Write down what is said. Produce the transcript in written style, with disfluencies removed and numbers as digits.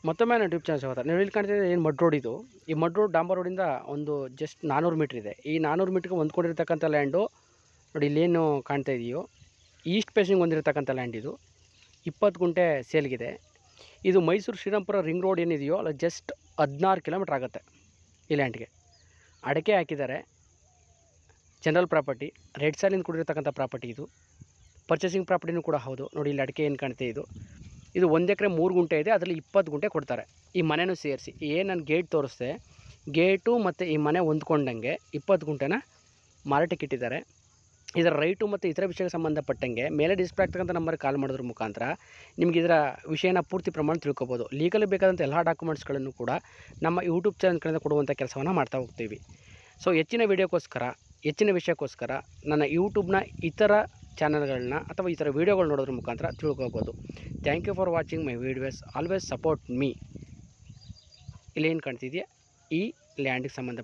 ಮತ್ತೊಮ್ಮೆ ನನ್ನ YouTube channel ಸ್ವಾಗತ. ನೀವು ಇಲ್ಲಿ ಕಾಣ್ತಿದ್ರೆ ಏನು ಮಡ್ ರೋಡ್ ಇದು. ಈ ಮಡ್ ರೋಡ್ ಡಾಂಬರ್ ರೋಡಿಂದ ಒಂದು ಜಸ್ಟ್ 400 ಮೀಟ್ರ್ ಇದೆ. ಈ 400 ಮೀಟ್ರಿಗೆ ಹೊಂದ್ಕೊಂಡಿರ್ತಕ್ಕಂಥ ಲ್ಯಾಂಡು ನೋಡಿ, ಇಲ್ಲೇನು ಕಾಣ್ತಾ ಇದೆಯೋ ಈಸ್ಟ್ ಫೇಸಿಂಗ್ ಹೊಂದಿರತಕ್ಕಂಥ ಲ್ಯಾಂಡ್ ಇದು. 20 ಗುಂಟೆ ಸೇಲ್ಗಿದೆ. ಇದು ಮೈಸೂರು ಶ್ರೀರಾಮ್ಪುರ ರಿಂಗ್ ರೋಡ್ ಏನಿದೆಯೋ ಅಲ್ಲ ಜಸ್ಟ್ 16 ಕಿಲೋಮೀಟ್ರ್ ಆಗುತ್ತೆ ಈ ಲ್ಯಾಂಡ್ಗೆ. ಅಡಕೆ ಹಾಕಿದ್ದಾರೆ, ಜನರಲ್ ಪ್ರಾಪರ್ಟಿ, ರೆಡ್ ಸಾಲಿಂದ ಕೂಡಿರ್ತಕ್ಕಂಥ ಪ್ರಾಪರ್ಟಿ ಇದು. ಪರ್ಚೇಸಿಂಗ್ ಪ್ರಾಪರ್ಟಿನೂ ಕೂಡ ಹೌದು. ನೋಡಿ ಇಲ್ಲಿ ಅಡಕೆ ಏನು ಕಾಣ್ತಾ ಇದು 1 ಎಕರೆ 3 ಗುಂಟೆ ಇದೆ. ಅದರಲ್ಲಿ 20 ಗುಂಟೆ ಕೊಡ್ತಾರೆ, ಈ ಮನೆಯೂ ಸೇರಿಸಿ. ಏನು ನಾನು ಗೇಟ್ ತೋರಿಸ್ದೆ, ಗೇಟು ಮತ್ತು ಈ ಮನೆ ಹೊಂದ್ಕೊಂಡಂಗೆ 20 ಗುಂಟೆನ ಮಾರಾಟಕ್ಕೆ ಇಟ್ಟಿದ್ದಾರೆ. ಇದರ ರೈಟು ಮತ್ತು ಇತರ ವಿಷಯಕ್ಕೆ ಸಂಬಂಧಪಟ್ಟಂಗೆ ಮೇಲೆ ಡಿಸ್ಪ್ಲೇ ಆಗ್ತಕ್ಕಂಥ ನಂಬರ್ಗೆ ಕಾಲ್ ಮಾಡೋದ್ರ ಮುಖಾಂತರ ನಿಮಗೆ ಇದರ ವಿಷಯನ ಪೂರ್ತಿ ಪ್ರಮಾಣ ತಿಳ್ಕೊಬೋದು. ಲೀಗಲಿ ಬೇಕಾದಂಥ ಎಲ್ಲ ಡಾಕ್ಯುಮೆಂಟ್ಸ್ಗಳನ್ನು ಕೂಡ ನಮ್ಮ ಯೂಟ್ಯೂಬ್ ಚಾನಲ್ ಕಡೆಯಿಂದ ಕೊಡುವಂಥ ಕೆಲಸವನ್ನು ಮಾಡ್ತಾ ಹೋಗ್ತೀವಿ. ಸೊ ಹೆಚ್ಚಿನ ವೀಡಿಯೋಕ್ಕೋಸ್ಕರ, ಹೆಚ್ಚಿನ ವಿಷಯಕ್ಕೋಸ್ಕರ ನನ್ನ ಯೂಟ್ಯೂಬ್ನ ಇತರ ಚಾನಲ್ಗಳನ್ನ ಅಥವಾ ಈ ಥರ ವೀಡಿಯೋಗಳು ನೋಡೋದ್ರ ಮುಖಾಂತರ ತಿಳ್ಕೊಬೋದು. Thank you for watching my videos. Always support me. ಇಲ್ಲೇನು ಕಾಣ್ತಿದೆಯಾ ಈ ಲ್ಯಾಂಡಿಗೆ ಸಂಬಂಧಪಟ್ಟ